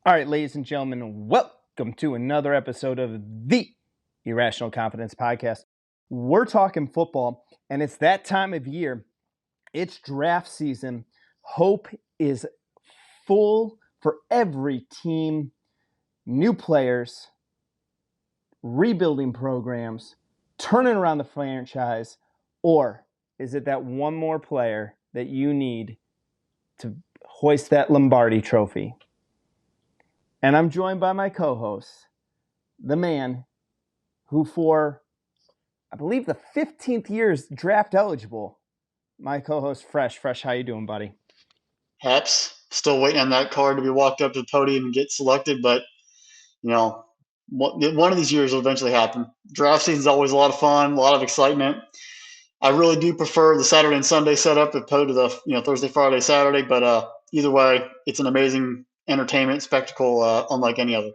All right, ladies and gentlemen, welcome to another episode of the Irrational Confidence Podcast. We're talking football, and it's that time of year. It's draft season. Hope is full for every team, new players, rebuilding programs, turning around the franchise, or is it that one more player that you need to hoist that Lombardi trophy? And I'm joined by my co-host, the man who for, I believe, the 15th year is draft eligible. My co-host, Fresh. Fresh, how you doing, buddy? Haps, still waiting on that card to be walked up to the podium and get selected, but, one of these years will eventually happen. Draft season is always a lot of fun, a lot of excitement. I really do prefer the Saturday and Sunday setup opposed to the Thursday, Friday, Saturday, but either way, it's an amazing entertainment spectacle unlike any other.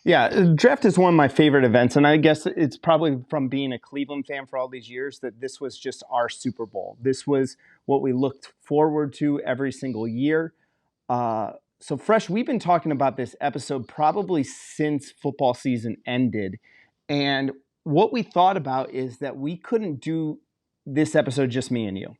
Yeah, draft is one of my favorite events, and I guess it's probably from being a Cleveland fan for all these years that this was just our Super Bowl. This was what we looked forward to every single year. So, Fresh, we've been talking about this episode probably since football season ended, and what we thought about is that we couldn't do this episode just me and you,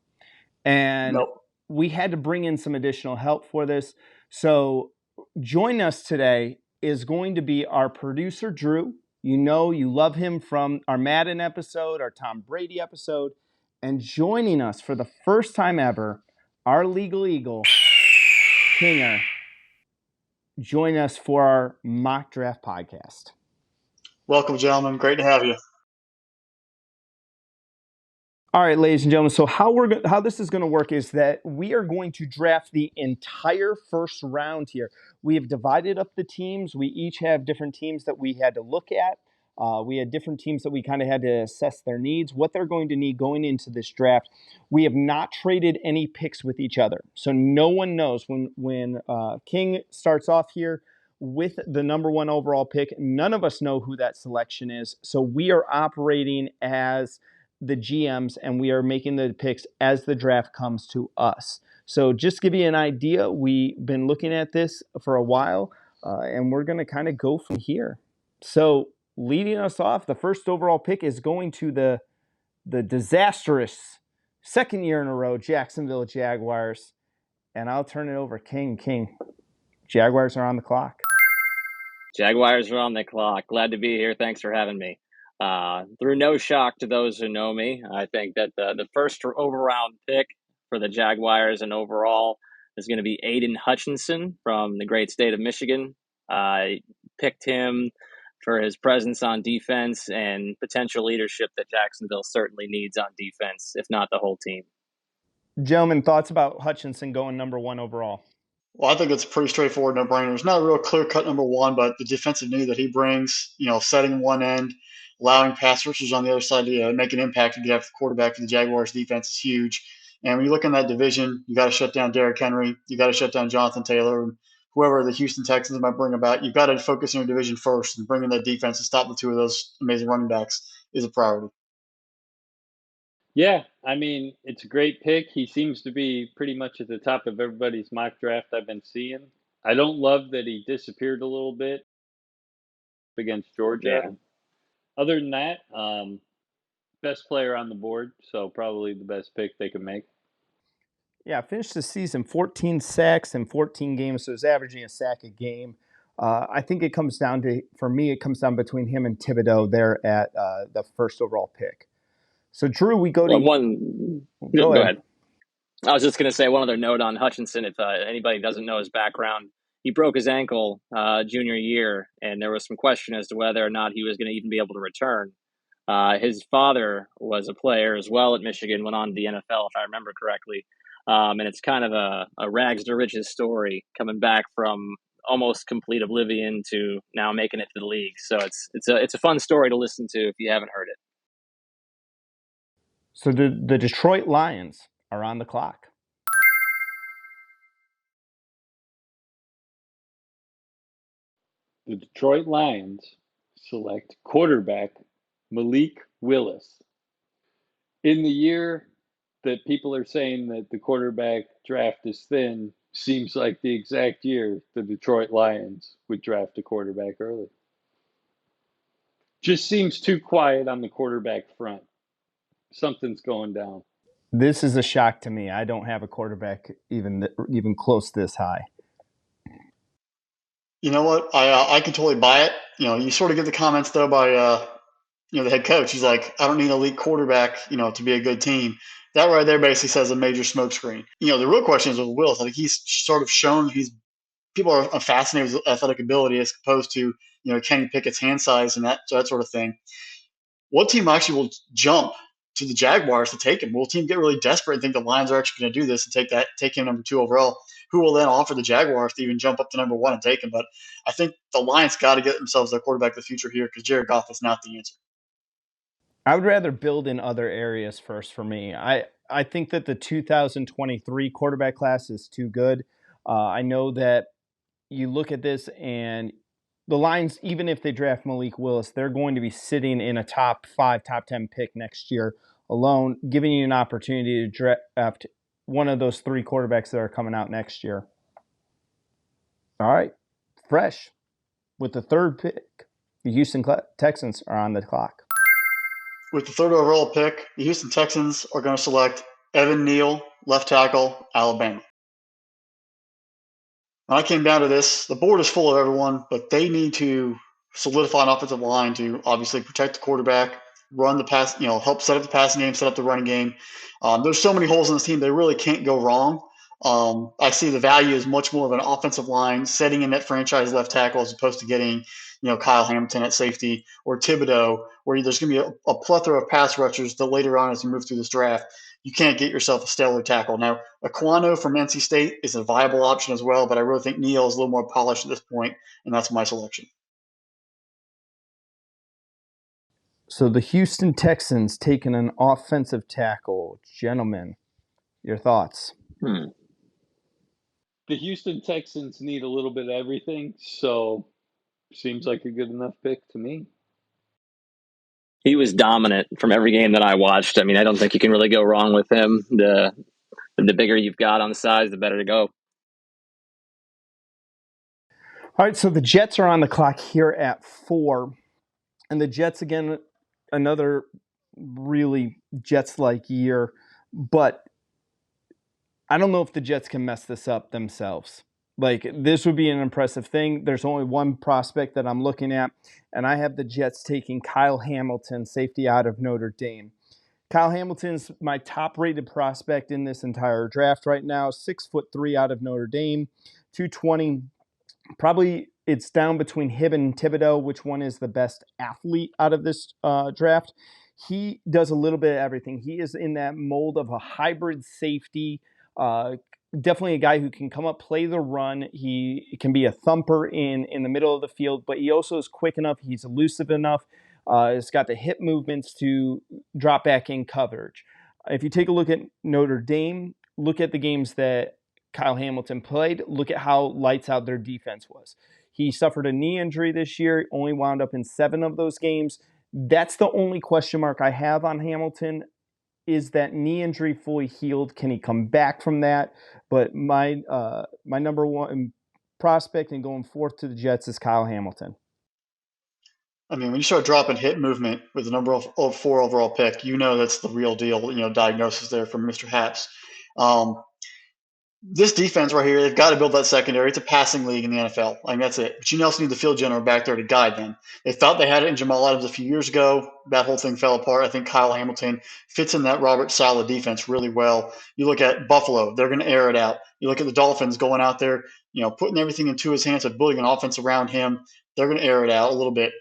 and Nope. we had to bring in some additional help for this. So, join us today is going to be our producer, Drew. You know, you love him from our Madden episode, our Tom Brady episode. And joining us for the first time ever, our legal eagle, Kinger, join us for our mock draft podcast. Welcome, gentlemen. Great to have you. All right, ladies and gentlemen. So how this is going to work is that we are going to draft the entire first round here. We have divided up the teams. We each have different teams that we had to look at. We had different teams that we kind of had to assess their needs, what they're going to need going into this draft. We have not traded any picks with each other, so no one knows when King starts off here with the number one overall pick. None of us know who that selection is, so we are operating as the GMs, and we are making the picks as the draft comes to us. So just to give you an idea, we've been looking at this for a while, and we're going to kind of go from here. So leading us off, the first overall pick is going to the disastrous second year in a row Jacksonville Jaguars, and I'll turn it over. King, Jaguars are on the clock. Jaguars are on the clock. Glad to be here. Thanks for having me. Through no shock to those who know me, I think that the first overround pick for the Jaguars and overall is going to be Aiden Hutchinson from the great state of Michigan. I picked him for his presence on defense and potential leadership that Jacksonville certainly needs on defense, if not the whole team. Gentlemen, thoughts about Hutchinson going number one overall? Well, I think it's a pretty straightforward no-brainer. It's not a real clear-cut number one, but the defensive need that he brings, setting one end, allowing pass rushers on the other side to make an impact and get after the quarterback for the Jaguars defense is huge. And when you look in that division, you got to shut down Derrick Henry, you got to shut down Jonathan Taylor, and whoever the Houston Texans might bring about. You've got to focus on your division first, and bringing that defense to stop the two of those amazing running backs is a priority. Yeah, I mean, it's a great pick. He seems to be pretty much at the top of everybody's mock draft I've been seeing. I don't love that he disappeared a little bit against Georgia. Yeah. Other than that, best player on the board, so probably the best pick they could make. Yeah, finished the season 14 sacks in 14 games, so he's averaging a sack a game. I think it comes down to, for me, it comes down between him and Thibodeau there at the first overall pick. So, Drew, we go to one. Go ahead. I was just going to say one other note on Hutchinson. If anybody doesn't know his background, he broke his ankle junior year, and there was some question as to whether or not he was going to even be able to return. His father was a player as well at Michigan, went on to the NFL, if I remember correctly. And it's kind of a rags to riches story, coming back from almost complete oblivion to now making it to the league. So it's a fun story to listen to if you haven't heard it. So the Detroit Lions are on the clock. The Detroit Lions select quarterback Malik Willis. In the year that people are saying that the quarterback draft is thin, Seems like the exact year the Detroit Lions would draft a quarterback early. Just seems too quiet on the quarterback front. Something's going down. This is a shock to me. I don't have a quarterback even close this high. You know what? I can totally buy it. You sort of get the comments though by the head coach. He's like, I don't need an elite quarterback, to be a good team. That right there basically says a major smokescreen. The real question is with Willis. I think he's sort of shown people are fascinated with athletic ability as opposed to Kenny Pickett's hand size and that sort of thing. What team actually will jump to the Jaguars to take him? Will a team get really desperate and think the Lions are actually going to do this and take him number 2 overall? Who will then offer the Jaguars to even jump up to number 1 and take him? But I think the Lions got to get themselves their quarterback of the future here because Jared Goff is not the answer. I would rather build in other areas first for me. I think that the 2023 quarterback class is too good. I know that you look at this and the Lions, even if they draft Malik Willis, they're going to be sitting in a top 5, top 10 pick next year alone, giving you an opportunity to draft one of those 3 quarterbacks that are coming out next year. All right, fresh. With the 3rd pick, the Houston Texans are on the clock. With the 3rd overall pick, the Houston Texans are going to select Evan Neal, left tackle, Alabama. When I came down to this, the board is full of everyone, but they need to solidify an offensive line to obviously protect the quarterback, run the pass, help set up the passing game, set up the running game. There's so many holes in this team, they really can't go wrong. I see the value as much more of an offensive line setting in that franchise left tackle as opposed to getting, Kyle Hamilton at safety or Thibodeau, where there's going to be a plethora of pass rushers that later on as you move through this draft, you can't get yourself a stellar tackle. Now, Aquano from NC State is a viable option as well, but I really think Neal is a little more polished at this point, and that's my selection. So the Houston Texans taking an offensive tackle. Gentlemen, your thoughts? The Houston Texans need a little bit of everything, so seems like a good enough pick to me. He was dominant from every game that I watched. I mean, I don't think you can really go wrong with him. The bigger you've got on the size, the better to go. All right, so the Jets are on the clock here at 4. And the Jets, again, another really Jets-like year. But I don't know if the Jets can mess this up themselves. Like, this would be an impressive thing. There's only one prospect that I'm looking at, and I have the Jets taking Kyle Hamilton, safety out of Notre Dame. Kyle Hamilton's my top-rated prospect in this entire draft right now. 6'3" out of Notre Dame, 220. Probably it's down between him and Thibodeau, which one is the best athlete out of this draft. He does a little bit of everything. He is in that mold of a hybrid safety. Definitely a guy who can come up, play the run. He can be a thumper in the middle of the field, but he also is quick enough. He's elusive enough. He's got the hip movements to drop back in coverage. If you take a look at Notre Dame, look at the games that Kyle Hamilton played, look at how lights out their defense was. He suffered a knee injury this year, only wound up in 7 of those games. That's the only question mark I have on Hamilton. Is that knee injury fully healed? Can he come back from that? But my number 1 prospect and going 4th to the Jets is Kyle Hamilton. I mean, when you start dropping hip movement with the number of 4 overall pick, that's the real deal, diagnosis there from Mr. Haps. This defense right here, they've got to build that secondary. It's a passing league in the NFL. Like, that's it. But you also need the field general back there to guide them. They thought they had it in Jamal Adams a few years ago. That whole thing fell apart. I think Kyle Hamilton fits in that Robert Saleh defense really well. You look at Buffalo, they're going to air it out. You look at the Dolphins going out there, putting everything into his hands and building an offense around him. They're going to air it out a little bit.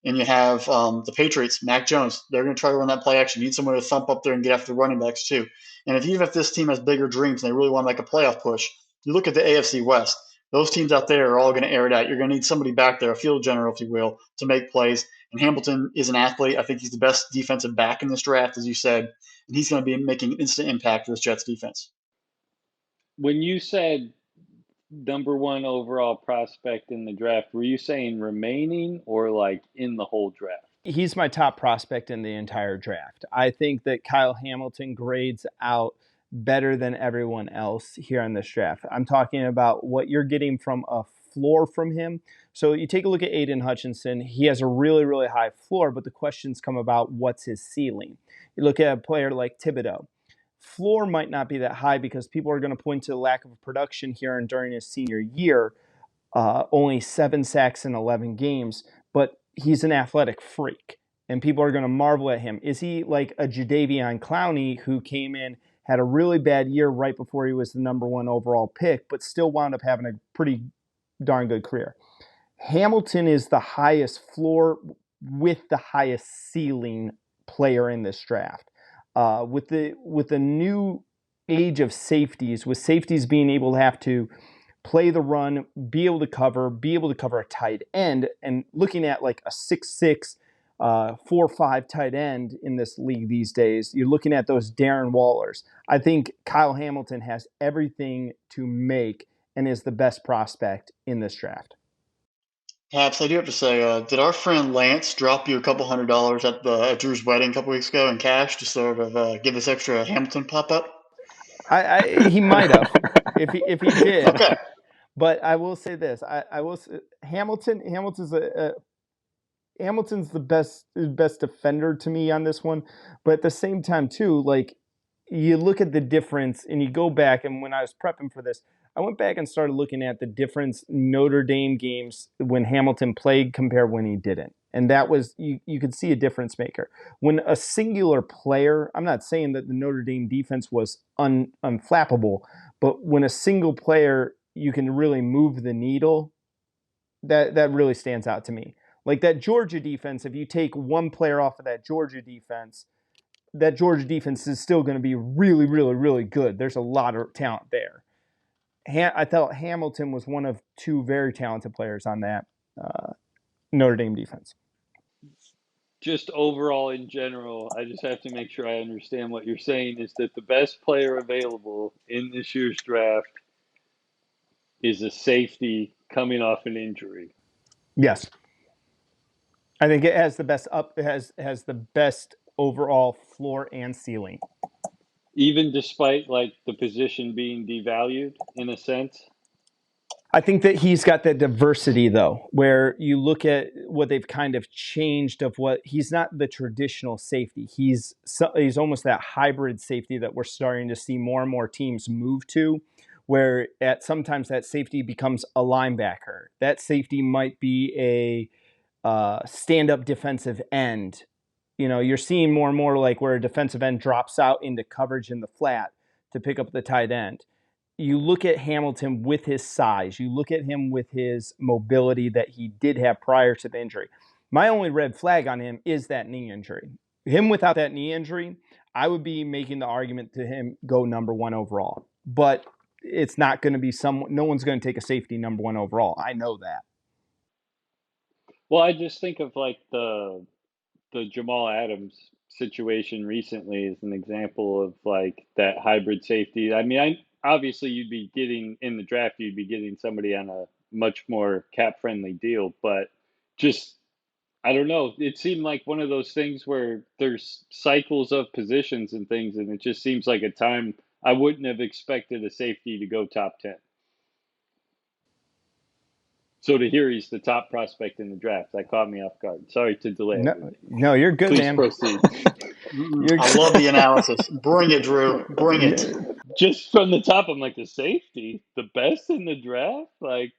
And you have the Patriots, Mac Jones. They're going to try to run that play action. You need someone to thump up there and get after the running backs too. And even if this team has bigger dreams and they really want to make a playoff push, you look at the AFC West. Those teams out there are all going to air it out. You're going to need somebody back there, a field general, if you will, to make plays. And Hamilton is an athlete. I think he's the best defensive back in this draft, as you said. And he's going to be making instant impact for this Jets defense. When you said number 1 overall prospect in the draft, were you saying remaining or like in the whole draft? He's my top prospect in the entire draft. I think that Kyle Hamilton grades out better than everyone else here in this draft. I'm talking about what you're getting from a floor from him. So you take a look at Aiden Hutchinson. He has a really, really high floor, but the questions come about what's his ceiling. You look at a player like Thibodeau. Floor might not be that high because people are going to point to the lack of production here and during his senior year. Only 7 sacks in 11 games, but he's an athletic freak, and people are going to marvel at him. Is he like a Jadeveon Clowney who came in, had a really bad year right before he was the number 1 overall pick, but still wound up having a pretty darn good career? Hamilton is the highest floor with the highest ceiling player in this draft. With the new age of safeties, with safeties being able to have to play the run, be able to cover a tight end, and looking at like a 6'6", 4'5" tight end in this league these days, you're looking at those Darren Wallers. I think Kyle Hamilton has everything to make and is the best prospect in this draft. Perhaps I do have to say, did our friend Lance drop you a couple $100 at Drew's wedding a couple weeks ago in cash to sort of give this extra Hamilton pop up? He might have, if he did. Okay. But I will say this: I will say Hamilton's the best defender to me on this one. But at the same time, too, like you look at the difference, and you go back, and when I was prepping for this, I went back and started looking at the difference Notre Dame games when Hamilton played compared when he didn't. And that was, you could see a difference maker. When a singular player, I'm not saying that the Notre Dame defense was unflappable, but when a single player, you can really move the needle, that really stands out to me. Like that Georgia defense, if you take one player off of that Georgia defense is still going to be really, really, really good. There's a lot of talent there. I thought Hamilton was one of 2 very talented players on that Notre Dame defense. Just overall in general, I just have to make sure I understand what you're saying is that the best player available in this year's draft is a safety coming off an injury. Yes. I think it has the best has the best overall floor and ceiling. Even despite like the position being devalued in a sense. I think that he's got that diversity, though, where you look at what they've kind of changed of what he's not the traditional safety. He's almost that hybrid safety that we're starting to see more and more teams move to, where sometimes that safety becomes a linebacker. That safety might be a stand-up defensive end. You know, you're seeing more and more like where a defensive end drops out into coverage in the flat to pick up the tight end. You look at Hamilton with his size. You look at him with his mobility that he did have prior to the injury. My only red flag on him is that knee injury. Him without that knee injury, I would be making the argument to him go number 1 overall. But it's not going to be no one's going to take a safety number 1 overall. I know that. Well, I just think of like the Jamal Adams situation recently as an example of like that hybrid safety. I mean, obviously you'd be getting in the draft, you'd be getting somebody on a much more cap friendly deal, but just I don't know. It seemed like one of those things where there's cycles of positions and things, and it just seems like a time I wouldn't have expected a safety to go top 10. So to hear he's the top prospect in the draft, that caught me off guard. Sorry to delay. No, you're good, Please man. Proceed. I love the analysis. Bring it, Drew. Bring it. Just from the top, I'm like, the safety, the best in the draft? Like,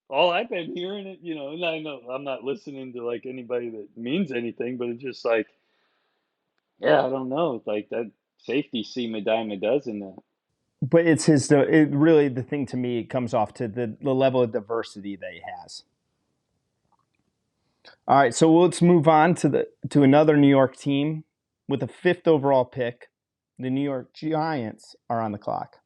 all I've been hearing it, and I know I'm not listening to like anybody that means anything, but it's just like, yeah, I don't know. It's like that safety seem a dime a dozen now. But it's really the thing to me, it comes off to the level of diversity that he has. All right, so let's move on to another New York team with a 5th overall pick. The New York Giants are on the clock.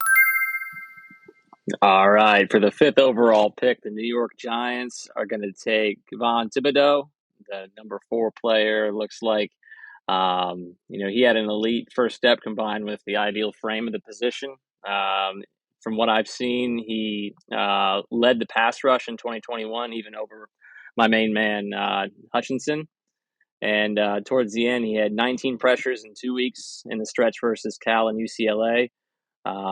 All right, for the 5th overall pick, the New York Giants are going to take Kayvon Thibodeau, the number 4 player. Looks like, he had an elite first step combined with the ideal frame of the position. From what I've seen, he led the pass rush in 2021, even over my main man, Hutchinson. And towards the end, he had 19 pressures in 2 weeks in the stretch versus Cal and UCLA.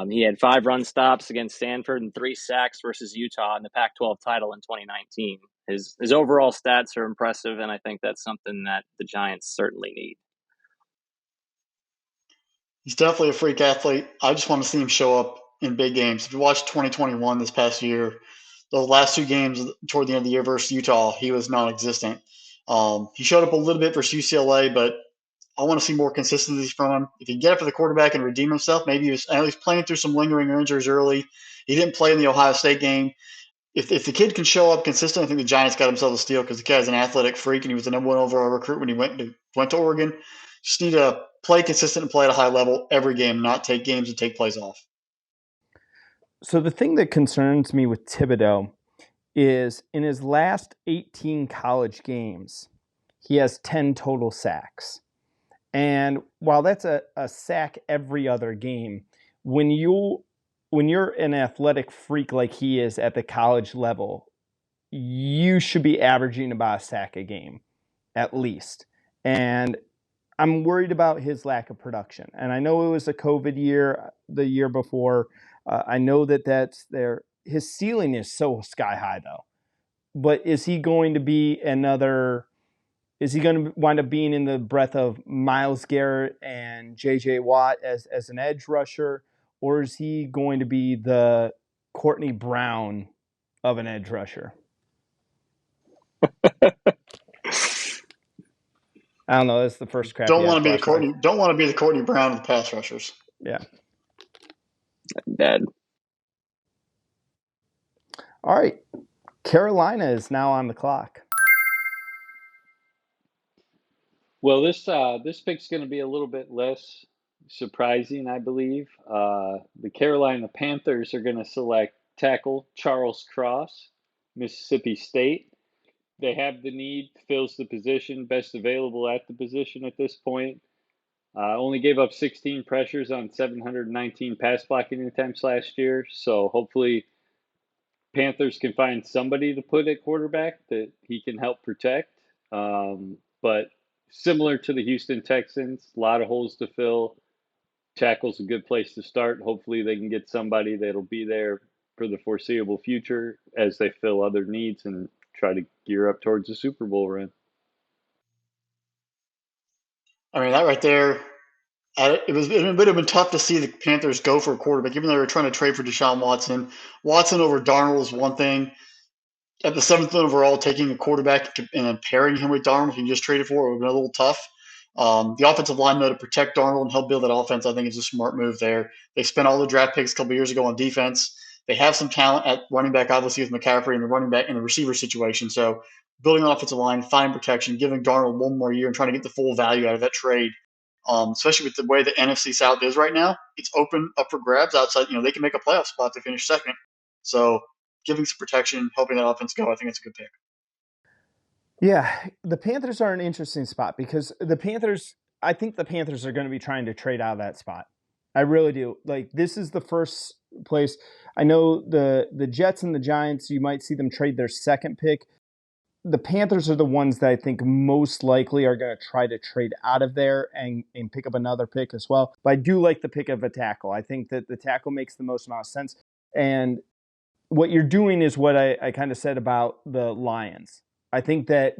He had 5 run stops against Stanford and 3 sacks versus Utah in the Pac-12 title in 2019. His overall stats are impressive, and I think that's something that the Giants certainly need. He's definitely a freak athlete. I just want to see him show up in big games. If you watch 2021 this past year, those last 2 games toward the end of the year versus Utah, he was non-existent. He showed up a little bit versus UCLA, but I want to see more consistency from him. If he can get it for the quarterback and redeem himself, maybe he was at least playing through some lingering injuries early. He didn't play in the Ohio State game. If the kid can show up consistent, I think the Giants got themselves a steal because the guy's an athletic freak and he was the number 1 overall recruit when he went to Oregon. Just need to play consistent and play at a high level every game, not take games and take plays off. So the thing that concerns me with Thibodeau is in his last 18 college games, he has 10 total sacks. And while that's a sack every other game, when you're an athletic freak like he is at the college level, you should be averaging about a sack a game, at least. And I'm worried about his lack of production. And I know it was a COVID year, the year before. I know that's there. His ceiling is so sky high, though. But is he going to be is he going to wind up being in the breath of Myles Garrett and J.J. Watt as an edge rusher? Or is he going to be the Courtney Brown of an edge rusher? I don't know. That's the first crap. Don't want to be the Courtney Brown of the pass rushers. Yeah. Dead. All right. Carolina is now on the clock. Well, this pick's going to be a little bit less surprising, I believe. The Carolina Panthers are going to select tackle Charles Cross, Mississippi State. They have the need, fills the position, best available at the position at this point. Only gave up 16 pressures on 719 pass blocking attempts last year. So hopefully Panthers can find somebody to put at quarterback that he can help protect. But similar to the Houston Texans, a lot of holes to fill. Tackle's a good place to start. Hopefully they can get somebody that'll be there for the foreseeable future as they fill other needs and try to gear up towards the Super Bowl run. I mean, that right there, it would have been tough to see the Panthers go for a quarterback, even though they were trying to trade for Deshaun Watson. Watson over Darnold is one thing. At the 7th overall, taking a quarterback and then pairing him with Darnold, who you just traded for, would have been a little tough. The offensive line, though, to protect Darnold and help build that offense, I think is a smart move there. They spent all the draft picks a couple years ago on defense. They have some talent at running back, obviously, with McCaffrey and the running back and the receiver situation. So building an offensive line, finding protection, giving Darnold one more year and trying to get the full value out of that trade, especially with the way the NFC South is right now, it's open up for grabs outside. They can make a playoff spot to finish second. So giving some protection, helping that offense go, I think it's a good pick. Yeah, the Panthers are an interesting spot because I think the Panthers are going to be trying to trade out of that spot. I really do. Like, this is the first place. I know the Jets and the Giants, you might see them trade their second pick. The Panthers are the ones that I think most likely are going to try to trade out of there and pick up another pick as well. But I do like the pick of a tackle. I think that the tackle makes the most amount of sense. And what you're doing is what I kind of said about the Lions. I think that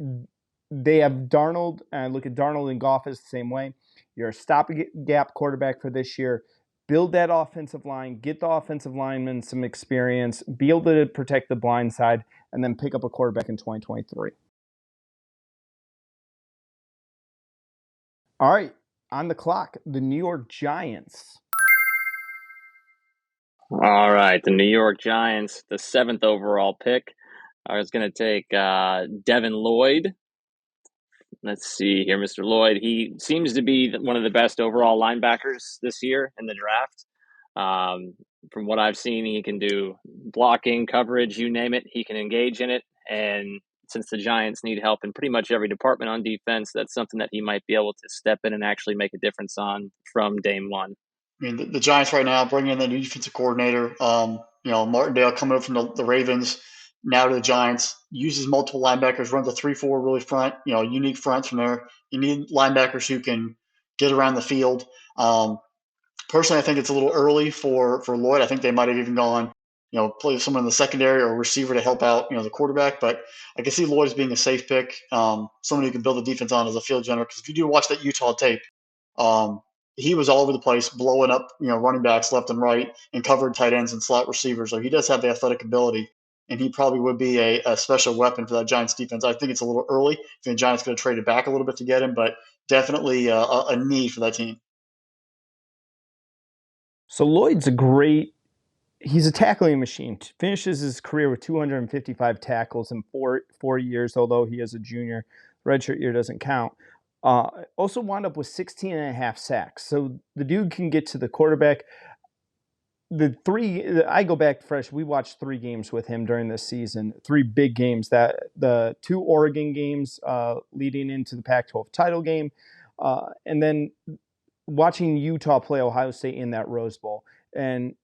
they have Darnold, and I look at Darnold and Goff as the same way. You're a stopgap quarterback for this year. Build that offensive line, get the offensive linemen some experience, be able to protect the blind side, and then pick up a quarterback in 2023. All right, on the clock, the New York Giants. All right, the New York Giants, the 7th overall pick. I was going to take Devin Lloyd. Let's see here, Mr. Lloyd. He seems to be one of the best overall linebackers this year in the draft. From what I've seen, he can do blocking, coverage, you name it. He can engage in it. And since the Giants need help in pretty much every department on defense, that's something that he might be able to step in and actually make a difference on from day one. I mean, the Giants right now bringing in the new defensive coordinator, Martindale coming up from the Ravens, now to the Giants, uses multiple linebackers, runs a 3-4 really front, unique fronts from there. You need linebackers who can get around the field. Personally, I think it's a little early for Lloyd. I think they might have even gone, play someone in the secondary or receiver to help out, the quarterback. But I can see Lloyd as being a safe pick, someone you can build a defense on as a field general. Because if you do watch that Utah tape, he was all over the place, blowing up, running backs left and right, and covered tight ends and slot receivers. So he does have the athletic ability, and he probably would be a special weapon for that Giants defense. I think it's a little early. I think the Giants could have traded back a little bit to get him, but definitely a need for that team. So Lloyd's he's a tackling machine. Finishes his career with 255 tackles in four years, although he is a junior. Redshirt year doesn't count. Also wound up with 16 and a half sacks. So the dude can get to the quarterback. I go back fresh. We watched 3 games with him during this season, 3 big games. That the 2 Oregon games leading into the Pac-12 title game, and then watching Utah play Ohio State in that Rose Bowl. And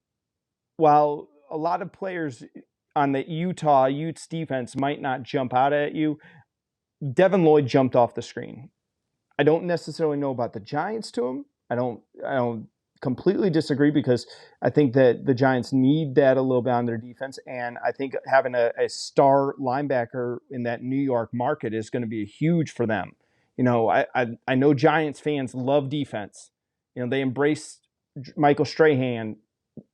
while a lot of players on the Utes defense might not jump out at you, Devin Lloyd jumped off the screen. I don't necessarily know about the Giants to him. I don't completely disagree, because I think that the Giants need that a little bit on their defense, and I think having a star linebacker in that New York market is going to be huge for them. I know Giants fans love defense. They embrace Michael Strahan,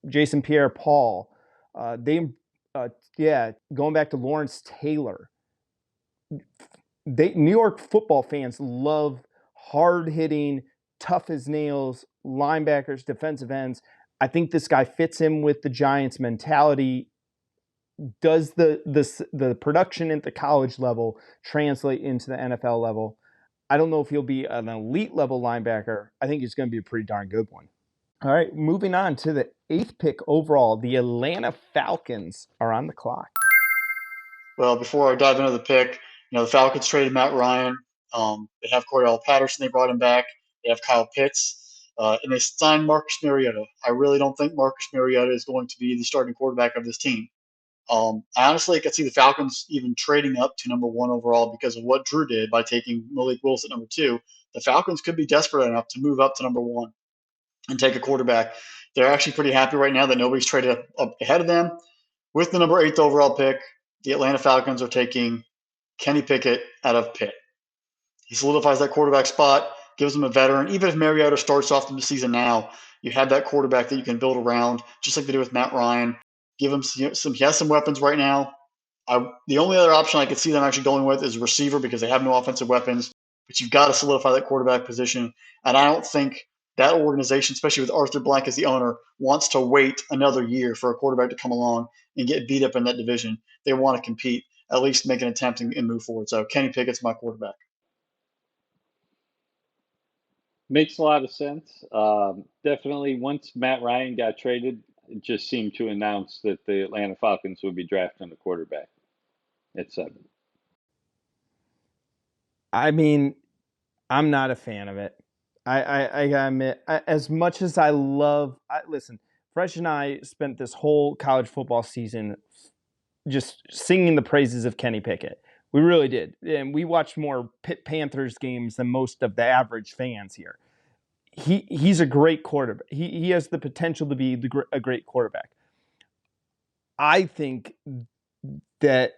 Jason Pierre-Paul. Going back to Lawrence Taylor. New York football fans love hard-hitting, tough as nails linebackers, defensive ends. I think this guy fits in with the Giants mentality. Does the production at the college level translate into the NFL level? I don't know if he'll be an elite level linebacker. I think he's going to be a pretty darn good one. All right, moving on to the 8th pick overall. The Atlanta Falcons are on the clock. Well, before I dive into the pick, the Falcons traded Matt Ryan. They have Cordell Patterson. They brought him back. They have Kyle Pitts. And they signed Marcus Mariota. I really don't think Marcus Mariota is going to be the starting quarterback of this team. I honestly could see the Falcons even trading up to number 1 overall because of what Drew did by taking Malik Willis at number 2. The Falcons could be desperate enough to move up to number 1 and take a quarterback. They're actually pretty happy right now that nobody's traded up ahead of them. With the number 8th overall pick, the Atlanta Falcons are taking Kenny Pickett out of Pitt. He solidifies that quarterback spot, gives them a veteran. Even if Mariota starts off the season now, you have that quarterback that you can build around, just like they do with Matt Ryan. Give him he has some weapons right now. The only other option I could see them actually going with is receiver, because they have no offensive weapons. But you've got to solidify that quarterback position. And I don't think that organization, especially with Arthur Blank as the owner, wants to wait another year for a quarterback to come along and get beat up in that division. They want to compete, at least make an attempt and move forward. So Kenny Pickett's my quarterback. Makes a lot of sense. Definitely, once Matt Ryan got traded, it just seemed to announce that the Atlanta Falcons would be drafting a quarterback at 7. I mean, I'm not a fan of it. I gotta admit, as much as I love, listen, Fresh and I spent this whole college football season just singing the praises of Kenny Pickett. We really did. And we watched more Panthers games than most of the average fans here. He's a great quarterback. He has the potential to be a great quarterback. I think that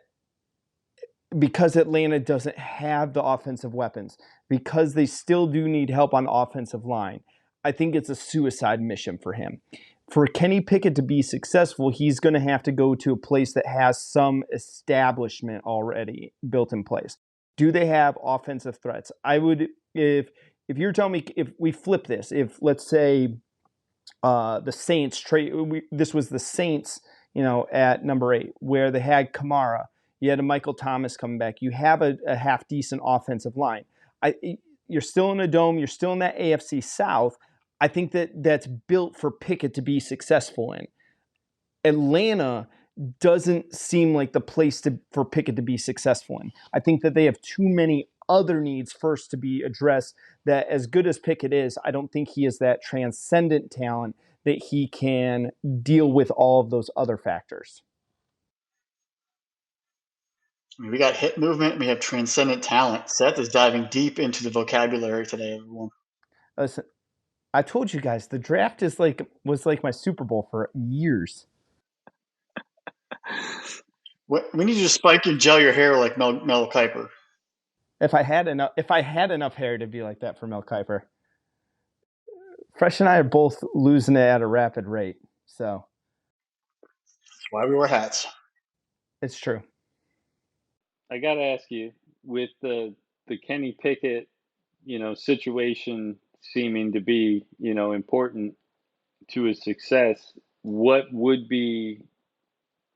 because Atlanta doesn't have the offensive weapons, because they still do need help on the offensive line, I think it's a suicide mission for him. For Kenny Pickett to be successful, he's going to have to go to a place that has some establishment already built in place. Do they have offensive threats? I would, if you're telling me, if we flip this, if let's say the Saints this was the Saints, at number 8, where they had Kamara, you had a Michael Thomas coming back, you have a half decent offensive line. You're still in a dome, you're still in that AFC South. I think that's built for Pickett to be successful in. Atlanta doesn't seem like the place for Pickett to be successful in. I think that they have too many other needs first to be addressed, that as good as Pickett is, I don't think he is that transcendent talent that he can deal with all of those other factors. I mean, we got hip movement and we have transcendent talent. Seth is diving deep into the vocabulary today, everyone. Listen, I told you guys the draft was like my Super Bowl for years. We need you to spike and gel your hair like Mel Kiper. If I had enough hair to be like that for Mel Kiper. Fresh and I are both losing it at a rapid rate, so That's why we wear hats. it's true. I got to ask you, with the Kenny Pickett, situation seeming to be, important to his success, what would be,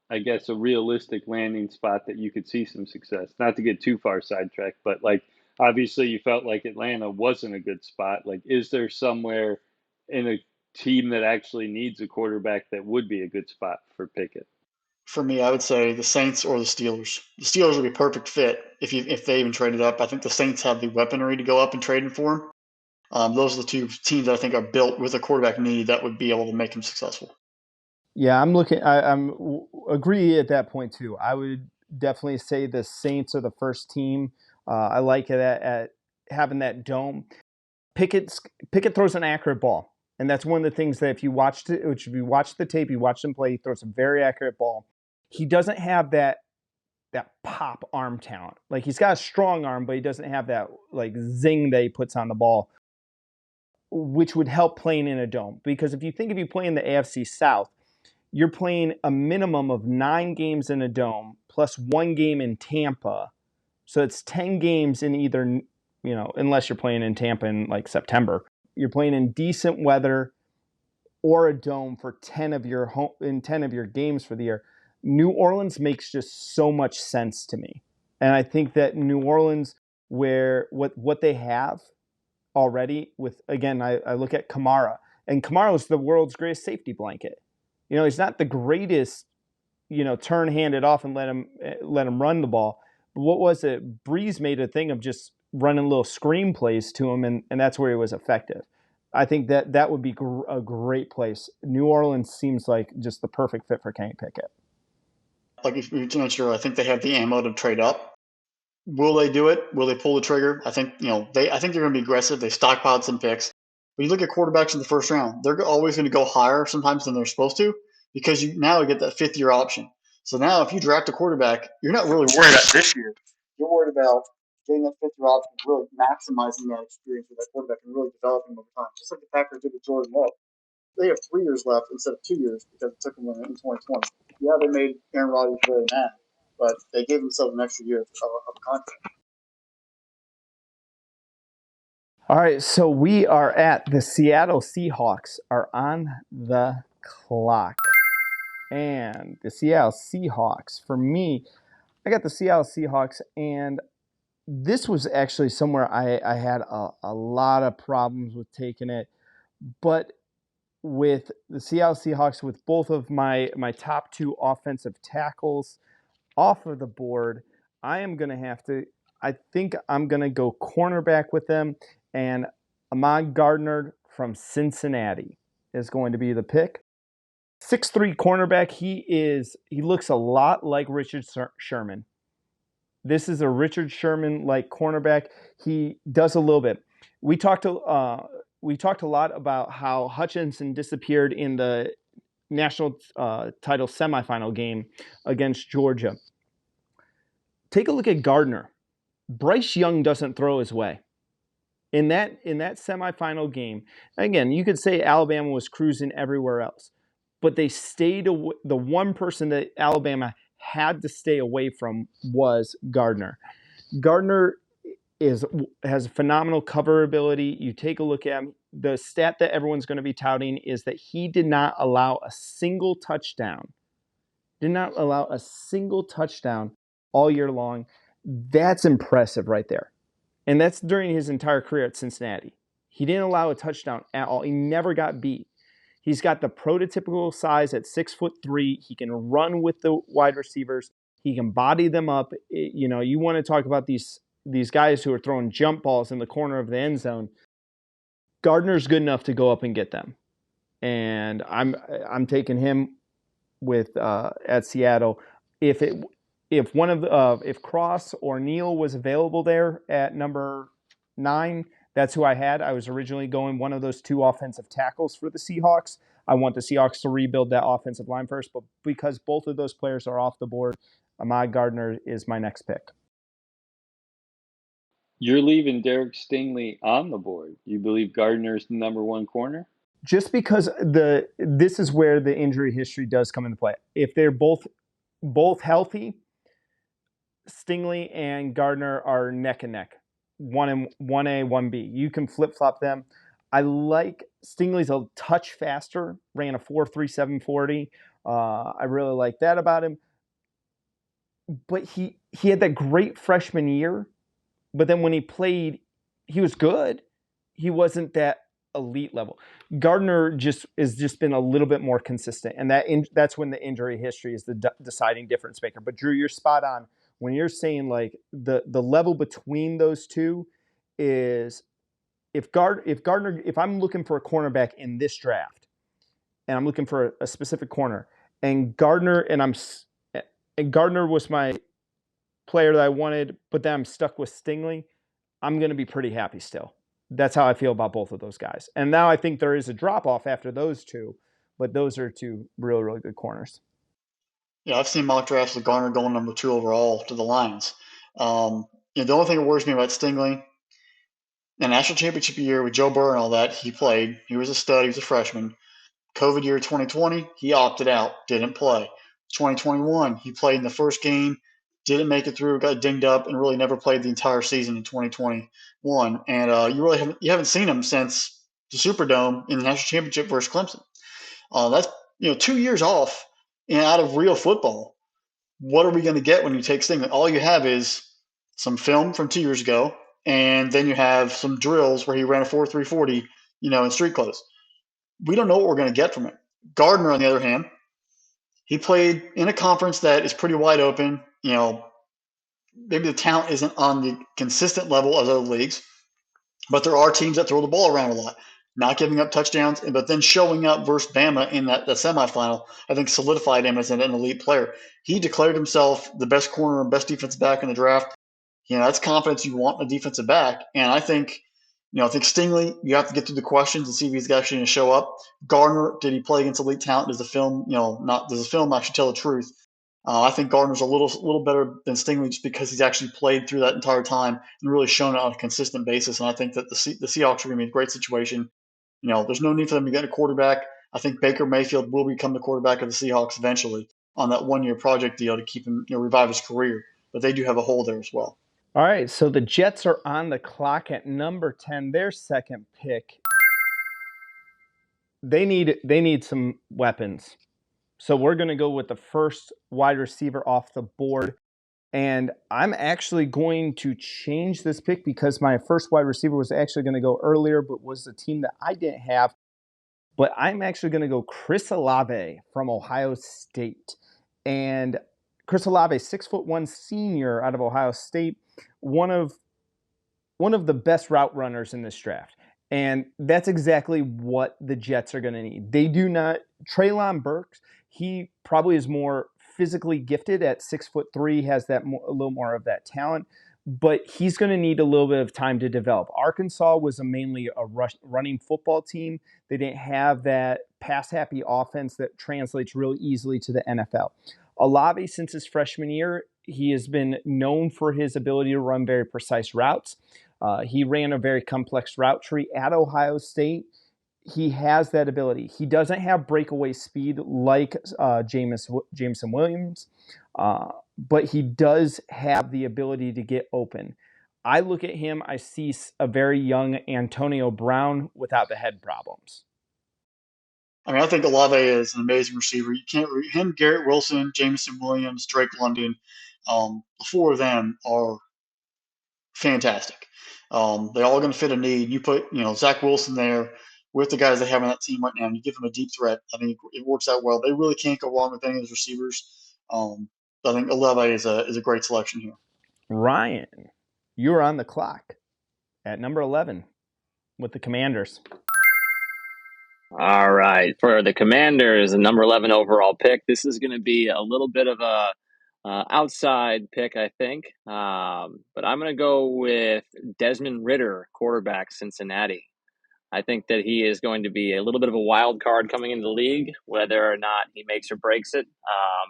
I guess, a realistic landing spot that you could see some success? Not to get too far sidetracked, but like obviously you felt like Atlanta wasn't a good spot. Like, is there somewhere in a team that actually needs a quarterback that would be a good spot for Pickett? For me, I would say the Saints or the Steelers. The Steelers would be a perfect fit if they even traded up. I think the Saints have the weaponry to go up and trade for him. Those are the two teams that I think are built with a quarterback need that would be able to make him successful. Yeah, I'm agree at that point too. I would definitely say the Saints are the first team. I like it at having that dome. Pickett throws an accurate ball, and that's one of the things that if you watch the tape, you watch him play, he throws a very accurate ball. He doesn't have that pop arm talent. Like he's got a strong arm, but he doesn't have that like zing that he puts on the ball, which would help playing in a dome. Because if you play in the AFC South, you're playing a minimum of 9 games in a dome plus 1 game in Tampa. So it's 10 games in either, unless you're playing in Tampa in like September. You're playing in decent weather or a dome for 10 of your games for the year. New Orleans makes just so much sense to me. And I think that New Orleans, where what they have already with, again, I look at Kamara, and Kamara is the world's greatest safety blanket. He's not the greatest, turn handed off and let him run the ball. But what was it? Breeze made a thing of just running little screen plays to him, and that's where he was effective. I think that would be a great place. New Orleans seems like just the perfect fit for Kenny Pickett. Like if you mentioned, I think they have the ammo to trade up. Will they do it? Will they pull the trigger? I think I think they're going to be aggressive. They stockpiled some picks. When you look at quarterbacks in the first round, they're always going to go higher sometimes than they're supposed to because you now get that 5th-year option. So now if you draft a quarterback, you're not really worried about this year. You're worried about getting that 5th-year option, really maximizing that experience with that quarterback and really developing over time. Just like the Packers did with Jordan Love. They have 3 years left instead of 2 years because it took them in 2020. Yeah, they made Aaron Rodgers very mad, but they gave themselves an extra year of a contract. All right, so we are at the Seattle Seahawks are on the clock. And the Seattle Seahawks, for me, I got the Seattle Seahawks, and this was actually somewhere I had a lot of problems with taking it. But with the Seattle Seahawks, with both of my top 2 offensive tackles off of the board, I think I'm going to go cornerback with them. And Ahmad Gardner from Cincinnati is going to be the pick. 6'3" cornerback. He looks a lot like Richard Sherman. This is a Richard Sherman-like cornerback. He does a little bit. We talked a lot about how Hutchinson disappeared in the national title semifinal game against Georgia. Take a look at Gardner. Bryce Young doesn't throw his way. In that semifinal game, again, you could say Alabama was cruising everywhere else, but they stayed away. The one person that Alabama had to stay away from was Gardner. Gardner has phenomenal cover ability. You take a look at him. The stat that everyone's going to be touting is that he did not allow a single touchdown. Did not allow a single touchdown all year long. That's impressive right there. And that's during his entire career at Cincinnati. He didn't allow a touchdown at all. He never got beat. He's got the prototypical size at 6'3". He can run with the wide receivers. He can body them up. You want to talk about these guys who are throwing jump balls in the corner of the end zone. Gardner's good enough to go up and get them. And I'm taking him with at Seattle. If Cross or Neal was available there at number 9, That's who I had. I was originally going one of those two offensive tackles for the Seahawks. I want the Seahawks to rebuild that offensive line first, but because both of those players are off the board, Ahmad Gardner is my next pick. You're leaving Derek Stingley on the board. You believe Gardner's the number one corner? Just because this is where the injury history does come into play. If they're both healthy, Stingley and Gardner are neck and neck, 1A, 1B. You can flip-flop them. I like Stingley's a touch faster, ran a 4.37 40. I really like that about him. But he had that great freshman year, but then when he played, he was good. He wasn't that elite level. Gardner has just been a little bit more consistent, and that's when the injury history is the deciding difference maker. But Drew, you're spot on when you're saying like the level between those two is if I'm looking for a cornerback in this draft, and I'm looking for a specific corner, and Gardner was my player that I wanted, but then I'm stuck with Stingley, I'm going to be pretty happy still. That's how I feel about both of those guys. And now I think there is a drop-off after those two, but those are two really, really good corners. Yeah, I've seen mock drafts with Garner going number 2 overall to the Lions. The only thing that worries me about Stingley, the national championship year with Joe Burrow and all that, he played. He was a stud. He was a freshman. COVID year 2020, he opted out, didn't play. 2021, he played in the first game, didn't make it through, got dinged up, and really never played the entire season in 2021. And you haven't seen him since the Superdome in the national championship versus Clemson. That's 2 years off and out of real football. What are we going to get when you take Stingley? All you have is some film from 2 years ago, and then you have some drills where he ran a 4.3 40, in street clothes. We don't know what we're going to get from it. Gardner, on the other hand, he played in a conference that is pretty wide open. Maybe the talent isn't on the consistent level as other leagues, but there are teams that throw the ball around a lot, not giving up touchdowns, but then showing up versus Bama in that semifinal, I think solidified him as an elite player. He declared himself the best corner and best defensive back in the draft. That's confidence you want in a defensive back. And I think Stingley, you have to get through the questions and see if he's actually going to show up. Gardner, did he play against elite talent? Does the film, does the film actually tell the truth? I think Gardner's a little better than Stingley just because he's actually played through that entire time and really shown it on a consistent basis. And I think that the Seahawks are going to be in a great situation. There's no need for them to get a quarterback. I think Baker Mayfield will become the quarterback of the Seahawks eventually on that 1-year project deal to keep him, revive his career. But they do have a hole there as well. All right, so the Jets are on the clock at number 10, their second pick. They need some weapons. So we're going to go with the first wide receiver off the board. And I'm actually going to change this pick because my first wide receiver was actually going to go earlier, but was a team that I didn't have. But I'm actually going to go Chris Olave from Ohio State. And Chris Olave, 6'1" senior out of Ohio State, one of the best route runners in this draft. And that's exactly what the Jets are going to need. They do not. Treylon Burks, he probably is more physically gifted at 6'3", has a little more of that talent, but he's going to need a little bit of time to develop. Arkansas was mainly a running football team. They didn't have that pass-happy offense that translates really easily to the NFL. Olave, since his freshman year, he has been known for his ability to run very precise routes. He ran a very complex route tree at Ohio State. He has that ability. He doesn't have breakaway speed like Jameson Williams, but he does have the ability to get open. I look at him, I see a very young Antonio Brown without the head problems. I think Olave is an amazing receiver. You can't him, Garrett Wilson, Jameson Williams, Drake London. The four of them are fantastic. They're all going to fit a need. You put Zach Wilson there with the guys they have on that team right now, and you give them a deep threat. I think it works out well. They really can't go wrong with any of those receivers. I think Olave is a great selection here. Ryan, you're on the clock at number 11 with the Commanders. All right. For the Commanders, the number 11 overall pick, this is going to be a little bit of a outside pick, I think. But I'm going to go with Desmond Ritter, quarterback, Cincinnati. I think that he is going to be a little bit of a wild card coming into the league, whether or not he makes or breaks it.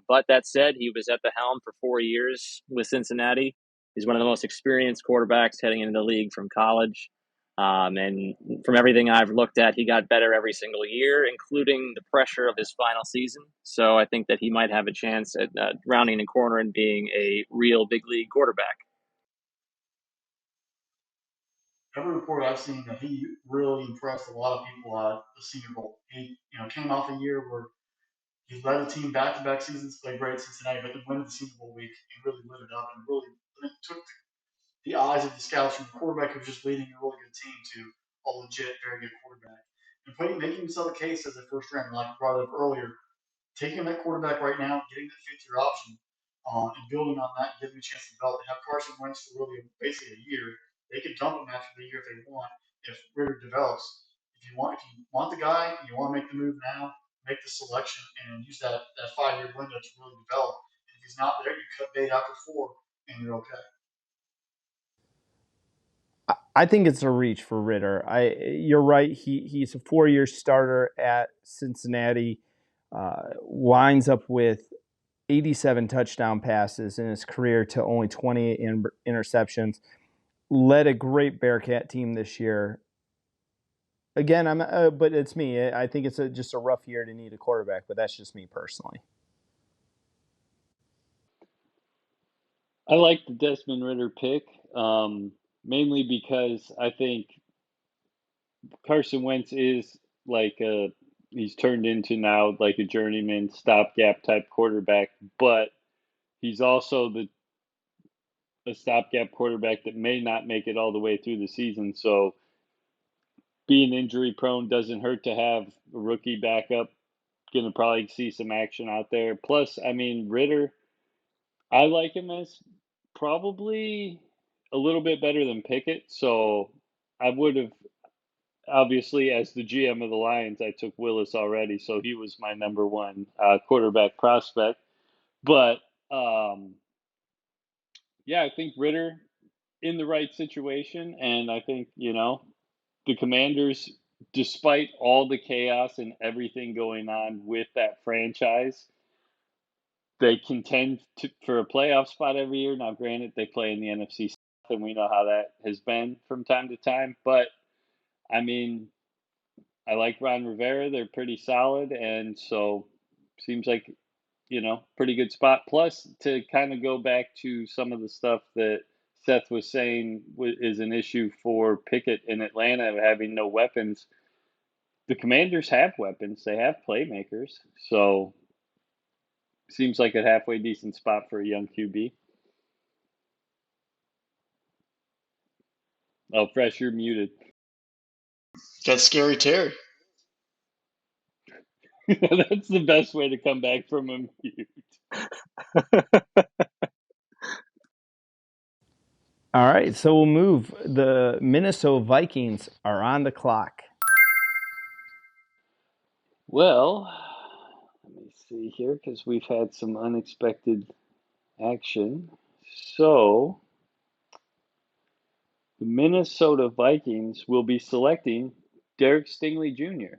But that said, he was at the helm for 4 years with Cincinnati. He's one of the most experienced quarterbacks heading into the league from college. And from everything I've looked at, he got better every single year, including the pressure of his final season. So I think that he might have a chance at rounding the corner and being a real big league quarterback. Every report I've seen that he really impressed a lot of people at the Senior Bowl. He, came off a year where he led the team back-to-back seasons, played great at Cincinnati, but then went to the Senior Bowl week and really lit it up and really took the eyes of the scouts from the quarterback who was just leading a really good team to a legit, very good quarterback. And making himself a case as a first round, like you brought up earlier, taking that quarterback right now, getting that fifth-year option, and building on that, giving him a chance to develop. They have Carson Wentz for really basically a year. They could dump him after the year if they want. If Ritter develops, if you want the guy, and you want to make the move now, make the selection and use that 5-year window to really develop. And if he's not there, you cut bait after 4, and you're okay. I think it's a reach for Ritter. You're right. He's a 4-year starter at Cincinnati. Winds up with 87 touchdown passes in his career to only 28 interceptions. Led a great Bearcat team this year. Again, but it's me. I think it's just a rough year to need a quarterback, but that's just me personally. I like the Desmond Ritter pick, mainly because I think Carson Wentz is he's turned into now like a journeyman stopgap type quarterback, but he's also a stopgap quarterback that may not make it all the way through the season. So being injury prone doesn't hurt to have a rookie backup. Going to probably see some action out there. Plus, I mean, Ritter, I like him as probably a little bit better than Pickett. So I would have, obviously, as the GM of the Lions, I took Willis already. So he was my number one quarterback prospect. But yeah, I think Ritter in the right situation. And I think, the Commanders, despite all the chaos and everything going on with that franchise, they contend for a playoff spot every year. Now, granted, they play in the NFC South, and we know how that has been from time to time. But, I mean, I like Ron Rivera. They're pretty solid, and so seems like, pretty good spot. Plus, to kind of go back to some of the stuff that Seth was saying is an issue for Pickett in Atlanta, having no weapons. The Commanders have weapons. They have playmakers. So seems like a halfway decent spot for a young QB. Oh, Fresh, you're muted. That's Scary Terry. That's the best way to come back from a mute. All right, so we'll move. The Minnesota Vikings are on the clock. Well, let me see here because we've had some unexpected action. So, the Minnesota Vikings will be selecting Derek Stingley Jr.,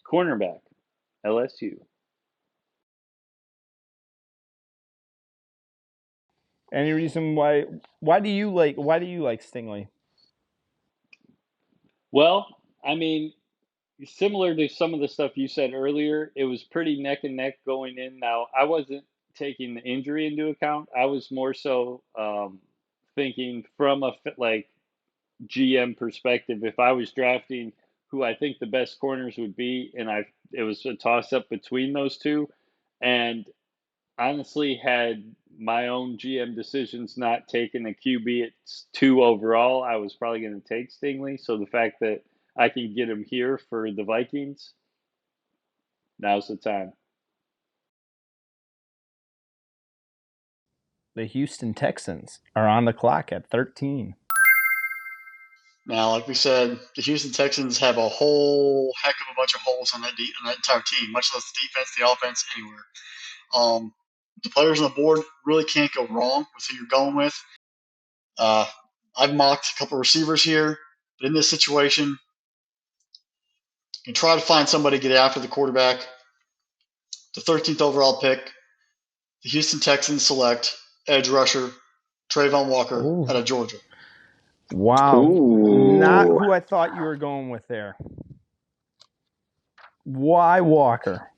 cornerback, LSU. Any reason why? Why do you like Stingley? Well, I mean, similar to some of the stuff you said earlier, it was pretty neck and neck going in. Now, I wasn't taking the injury into account. I was more so thinking from a GM perspective. If I was drafting who I think the best corners would be, and it was a toss up between those two, and honestly, had my own GM decisions not taken a QB at 2 overall, I was probably going to take Stingley. So the fact that I can get him here for the Vikings, now's the time. The Houston Texans are on the clock at 13. Now, like we said, the Houston Texans have a whole heck of a bunch of holes on that entire team, much less the defense, the offense, anywhere. The players on the board really can't go wrong with who you're going with. I've mocked a couple of receivers here, but in this situation, you can try to find somebody to get after the quarterback. The 13th overall pick, the Houston Texans select edge rusher Trayvon Walker out of Georgia. Wow. Ooh. Not who I thought you were going with there. Why Walker?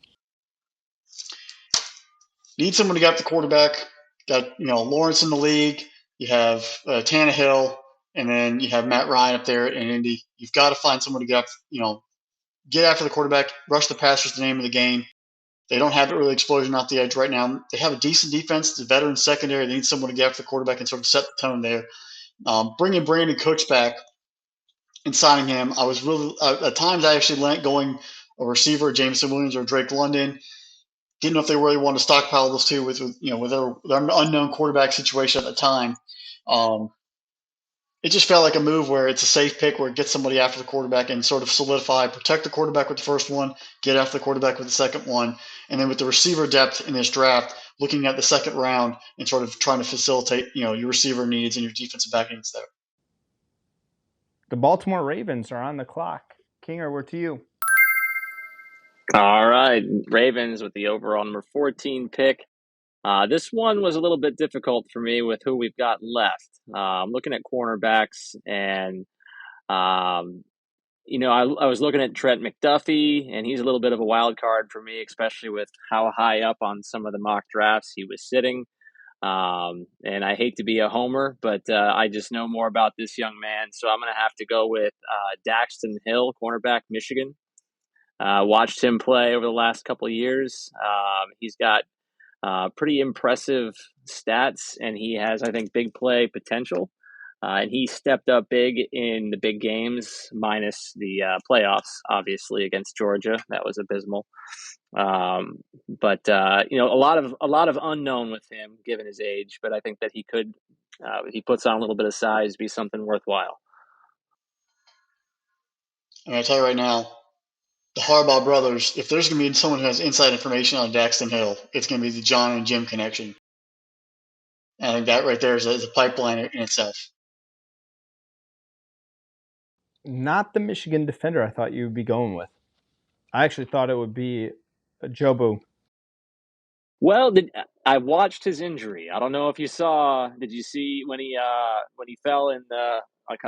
Need someone to get after the quarterback. Got Lawrence in the league. You have Tannehill, and then you have Matt Ryan up there in Indy. You've got to find someone to get after the quarterback. Rush the passer is the name of the game. They don't have it really explosion off the edge right now. They have a decent defense. The veteran secondary. They need someone to get after the quarterback and sort of set the tone there. Bringing Brandon Cooks back and signing him, I was really at times I actually went going a receiver, Jameson Williams or Drake London. Didn't know if they really wanted to stockpile those two with their unknown quarterback situation at the time. It just felt like a move where it's a safe pick where it gets somebody after the quarterback and sort of solidify, protect the quarterback with the first one, get after the quarterback with the second one. And then with the receiver depth in this draft, looking at the second round and sort of trying to facilitate, your receiver needs and your defensive back needs there. The Baltimore Ravens are on the clock. Kinger, we're to you. All right, Ravens with the overall number 14 pick. This one was a little bit difficult for me with who we've got left. I'm looking at cornerbacks, and I was looking at Trent McDuffie, and he's a little bit of a wild card for me, especially with how high up on some of the mock drafts he was sitting. And I hate to be a homer, but I just know more about this young man, so I'm going to have to go with Daxton Hill, cornerback, Michigan. Watched him play over the last couple of years. He's got pretty impressive stats, and he has, I think, big play potential. And he stepped up big in the big games, minus the playoffs, obviously, against Georgia. That was abysmal. But a lot of unknown with him, given his age. But I think that he could, if he puts on a little bit of size, be something worthwhile. And I tell you right now, the Harbaugh brothers, if there's going to be someone who has inside information on Daxton Hill, it's going to be the John and Jim connection. And I think that right there is a pipeline in itself. Not the Michigan defender I thought you would be going with. I actually thought it would be Jobu. Well, I watched his injury. I don't know if you saw. Did you see when he fell in the?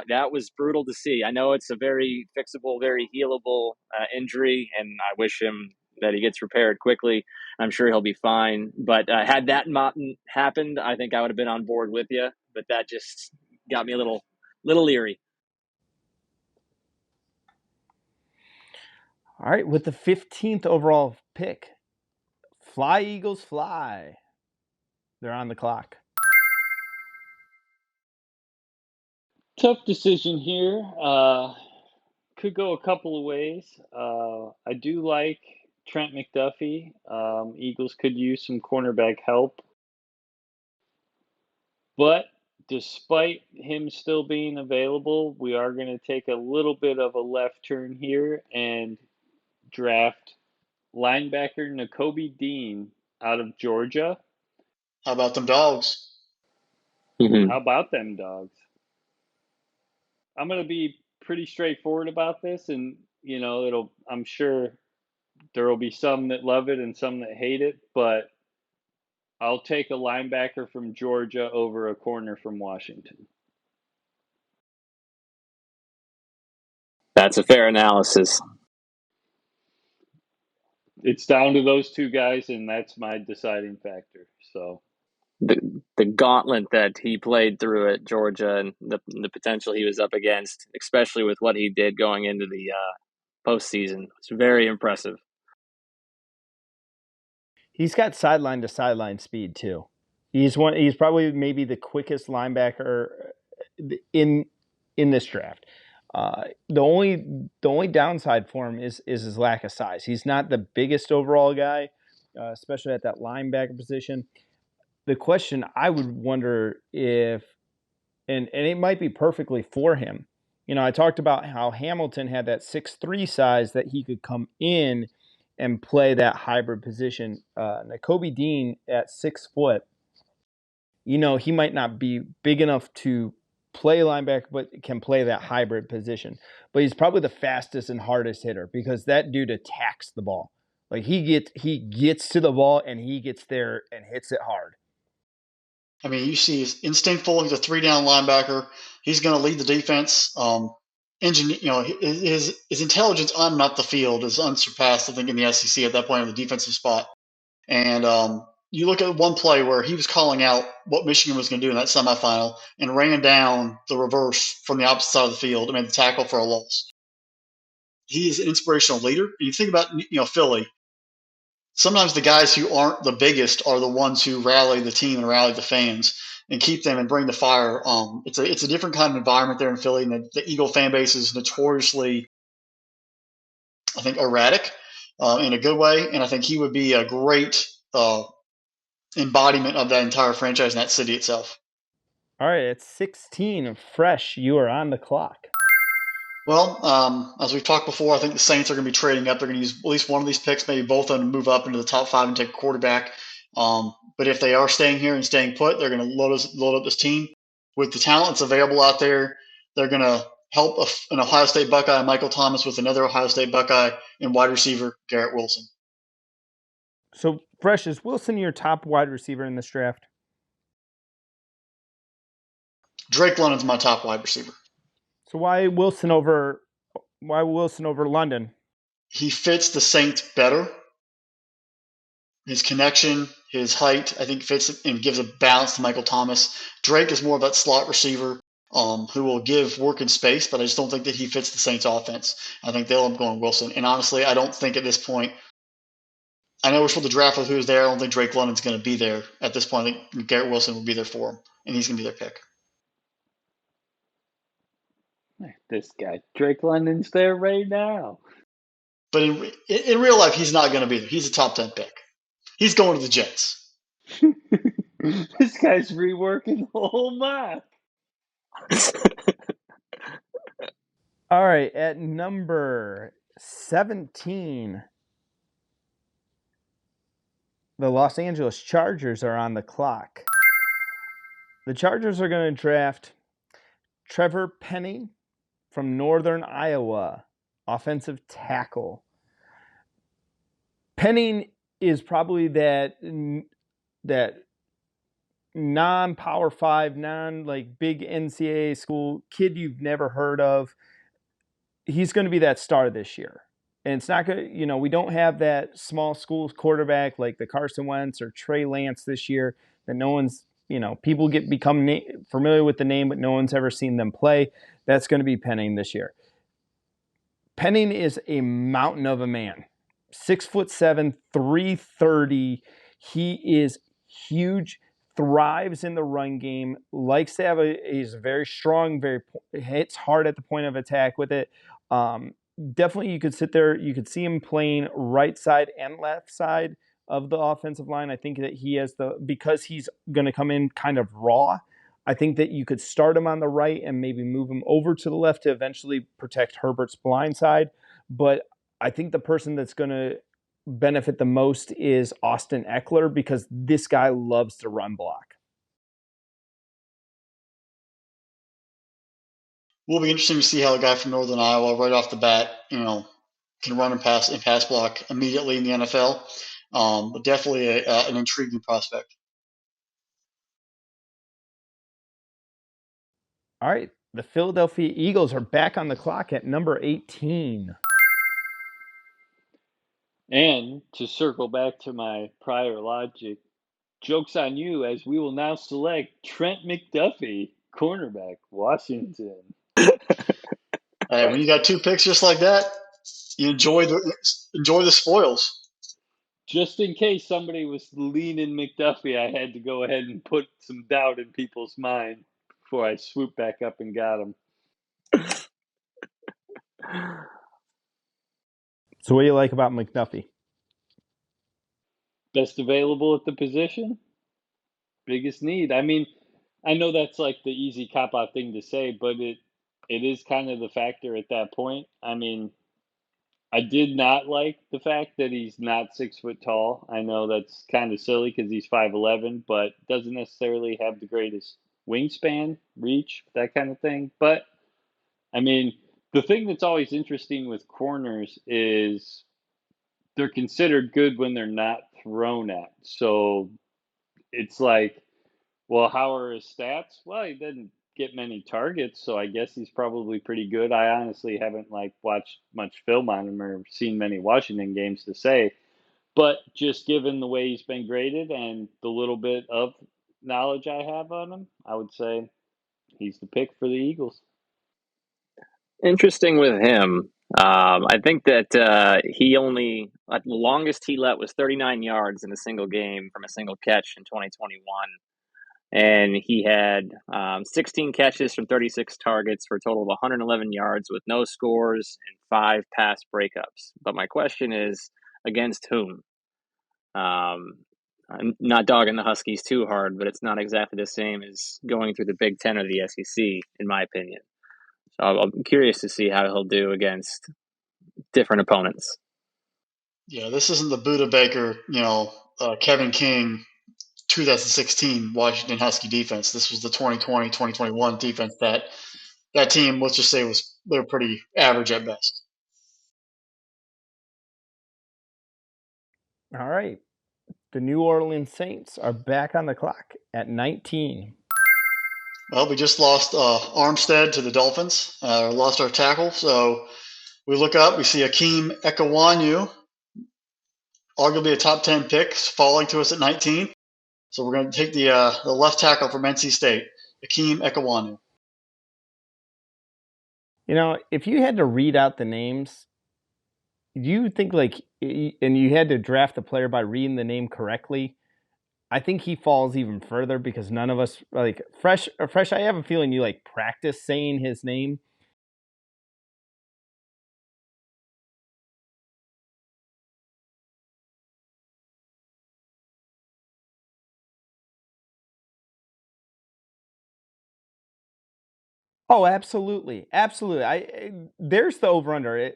That was brutal to see. I know it's a very fixable, very healable injury, and I wish him that he gets repaired quickly. I'm sure he'll be fine. But had that not happened, I think I would have been on board with you. But that just got me a little leery. All right, with the 15th overall pick, fly Eagles fly. They're on the clock. Tough decision here. Could go a couple of ways. I do like Trent McDuffie. Eagles could use some cornerback help. But despite him still being available, we are going to take a little bit of a left turn here and draft linebacker Nakobe Dean out of Georgia. How about them dogs? Mm-hmm. How about them dogs? I'm going to be pretty straightforward about this, and I'm sure there will be some that love it and some that hate it, but I'll take a linebacker from Georgia over a corner from Washington. That's a fair analysis. It's down to those two guys, and that's my deciding factor. So the gauntlet that he played through at Georgia and the potential he was up against, especially with what he did going into the postseason, was very impressive. He's got sideline to sideline speed too. He's probably maybe the quickest linebacker in this draft. The only downside for him is his lack of size. He's not the biggest overall guy, especially at that linebacker position. The question I would wonder if, and it might be perfectly for him. I talked about how Hamilton had that 6'3" size that he could come in and play that hybrid position. Nakobe Dean at 6 foot, he might not be big enough to play linebacker, but can play that hybrid position. But he's probably the fastest and hardest hitter because that dude attacks the ball. Like he gets to the ball and he gets there and hits it hard. I mean, you see he's instinctful. He's a 3-down linebacker. He's going to lead the defense. His intelligence on and off the field is unsurpassed, I think, in the SEC at that point in the defensive spot. And you look at one play where he was calling out what Michigan was going to do in that semifinal and ran down the reverse from the opposite side of the field and made the tackle for a loss. He is an inspirational leader. You think about Philly. Sometimes the guys who aren't the biggest are the ones who rally the team and rally the fans and keep them and bring the fire. It's a different kind of environment there in Philly, and the Eagle fan base is notoriously, I think, erratic in a good way. And I think he would be a great embodiment of that entire franchise in that city itself. All right, at 16, fresh, you are on the clock. Well, as we've talked before, I think the Saints are going to be trading up. They're going to use at least one of these picks, maybe both of them, to move up into the top 5 and take a quarterback. But if they are staying here and staying put, they're going to load up this team with the talent that's available out there. They're going to help an Ohio State Buckeye, Michael Thomas, with another Ohio State Buckeye, and wide receiver Garrett Wilson. So, fresh, is Wilson your top wide receiver in this draft? Drake London's my top wide receiver. So why Wilson over London? He fits the Saints better. His connection, his height, I think fits and gives a balance to Michael Thomas. Drake is more of that slot receiver who will give work and space, but I just don't think that he fits the Saints offense. I think they'll end up going Wilson. And honestly, I don't think at this point, I know we're supposed to draft with who's there. I don't think Drake London's going to be there at this point. I think Garrett Wilson will be there for him, and he's going to be their pick. This guy, Drake London's there right now. But in real life, he's not going to be there. He's a top 10 pick. He's going to the Jets. This guy's reworking the whole mock. All right, at number 17, the Los Angeles Chargers are on the clock. The Chargers are going to draft Trevor Penning from Northern Iowa, offensive tackle. Penning is probably that non-Power 5, big NCAA school kid you've never heard of. He's going to be that star this year. And it's not going to, we don't have that small school quarterback like the Carson Wentz or Trey Lance this year that no one's, people become familiar with the name, but no one's ever seen them play. That's going to be Penning this year. Penning is a mountain of a man. 6'7", 330. He is huge, thrives in the run game, likes to have he's very strong, hits hard at the point of attack with it. Definitely you could sit there, you could see him playing right side and left side of the offensive line. I think that he has because he's going to come in kind of raw, I think that you could start him on the right and maybe move him over to the left to eventually protect Herbert's blind side. But I think the person that's going to benefit the most is Austin Eckler because this guy loves to run block. Will be interesting to see how a guy from Northern Iowa right off the bat, can run and pass block immediately in the NFL. But definitely an intriguing prospect. All right, the Philadelphia Eagles are back on the clock at number 18. And to circle back to my prior logic, joke's on you as we will now select Trent McDuffie, cornerback, Washington. When you got 2 picks just like that, you enjoy the spoils. Just in case somebody was leaning McDuffie, I had to go ahead and put some doubt in people's mind before I swooped back up and got him. So what do you like about McDuffie? Best available at the position? Biggest need. I mean, I know that's like the easy cop-out thing to say, but it is kind of the factor at that point. I mean, I did not like the fact that he's not 6 foot tall. I know that's kind of silly because he's 5'11", but doesn't necessarily have the greatest wingspan, reach, that kind of thing. But I mean, the thing that's always interesting with corners is they're considered good when they're not thrown at. So it's like, well, how are his stats? Well, he didn't get many targets, so I guess he's probably pretty good. I honestly haven't watched much film on him or seen many Washington games to say, but just given the way he's been graded and the little bit of knowledge I have on him, I would say he's the pick for the Eagles. Interesting with him. I think that he only, the longest he let was 39 yards in a single game from a single catch in 2021. And he had 16 catches from 36 targets for a total of 111 yards with no scores and 5 pass breakups. But my question is, against whom? I'm not dogging the Huskies too hard, but it's not exactly the same as going through the Big Ten or the SEC, in my opinion. So I'm curious to see how he'll do against different opponents. Yeah, this isn't the Buda Baker, Kevin King 2016 Washington Husky defense. This was the 2020, 2021 defense that team, let's just say, they're pretty average at best. All right. The New Orleans Saints are back on the clock at 19. Well, we just lost Armstead to the Dolphins, lost our tackle. So we look up, we see Akeem Ekawanyu, arguably a top 10 pick, falling to us at 19. So we're going to take the left tackle from NC State, Akeem Ekawanyu. If you had to read out the names, you think and you had to draft the player by reading the name correctly, I think he falls even further because none of us fresh. I have a feeling you practice saying his name. Oh, absolutely, absolutely. There's the over under.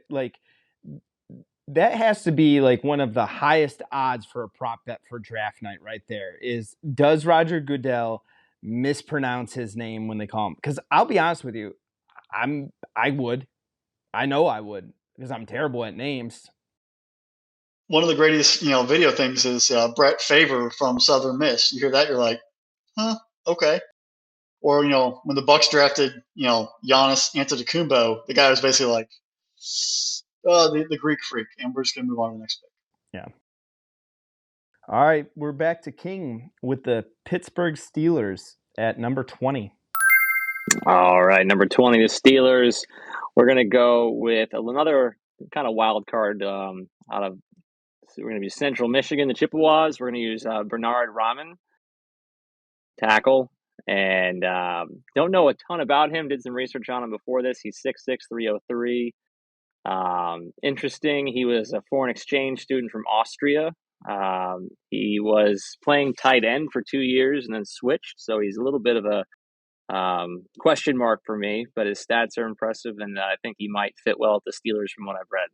That has to be one of the highest odds for a prop bet for draft night right there. Does Roger Goodell mispronounce his name when they call him? Because I'll be honest with you, I would. I know I would because I'm terrible at names. One of the greatest, video things is Brett Favre from Southern Miss. You hear that, you're like, huh, okay. Or when the Bucks drafted, Giannis Antetokounmpo, the guy was basically like, the Greek freak, and we're just gonna move on to the next pick. Yeah. All right, we're back to King with the Pittsburgh Steelers at number 20. All right, number 20, the Steelers. We're going to go with another kind of wild card out of, we're going to be Central Michigan, the Chippewas. We're going to use Bernard Rahman, tackle. And don't know a ton about him. Did some research on him before this. He's 6'6", 303. Interesting. He was a foreign exchange student from Austria. He was playing tight end for 2 years and then switched. So he's a little bit of a question mark for me, but his stats are impressive, and I think he might fit well at the Steelers from what I've read.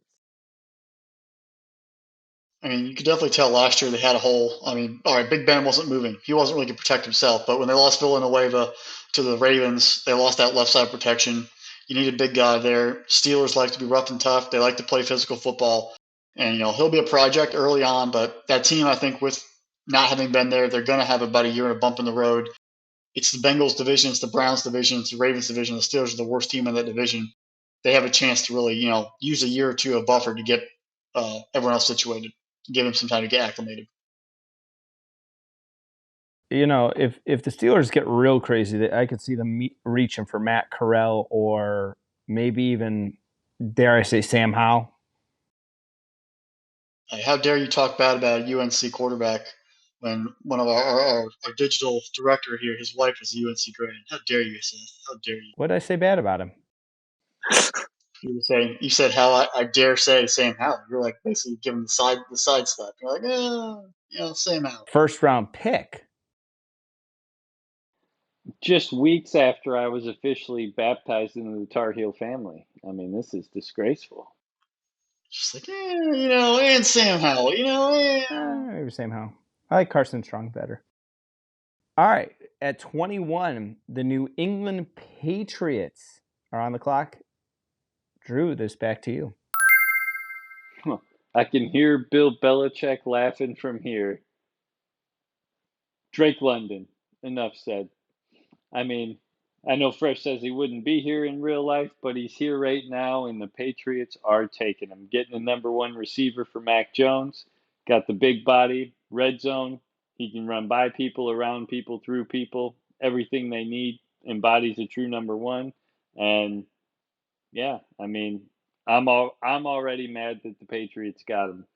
I mean, you could definitely tell last year they had a hole. I mean, all right, Big Ben wasn't moving. He wasn't really going to protect himself. But when they lost Villanueva to the Ravens, they lost that left side protection. You need a big guy there. Steelers like to be rough and tough. They like to play physical football. And, he'll be a project early on. But that team, I think, with not having been there, they're going to have about a year and a bump in the road. It's the Bengals division. It's the Browns division. It's the Ravens division. The Steelers are the worst team in that division. They have a chance to really, use a year or two of buffer to get everyone else situated. Give him some time to get acclimated. If the Steelers get real crazy, I could see them reaching for Matt Corral or maybe even, dare I say, Sam Howell. How dare you talk bad about a UNC quarterback when one of our digital director here, his wife is a UNC grad? How dare you, Seth? How dare you? What did I say bad about him? You said how I dare say Sam Howell. You're like basically giving the side stuff. You're like, Sam Howell. First round pick. Just weeks after I was officially baptized into the Tar Heel family. I mean, this is disgraceful. Just like, and Sam Howell, Maybe Sam Howell. I like Carson Strong better. All right, at 21, the New England Patriots are on the clock. Drew, this back to you. I can hear Bill Belichick laughing from here. Drake London. Enough said. I mean, I know Fresh says he wouldn't be here in real life, but he's here right now, and the Patriots are taking him. Getting the number one receiver for Mac Jones. Got the big body, red zone. He can run by people, around people, through people. Everything they need. Embodies a true number one. And yeah, I mean, I'm already mad that the Patriots got him.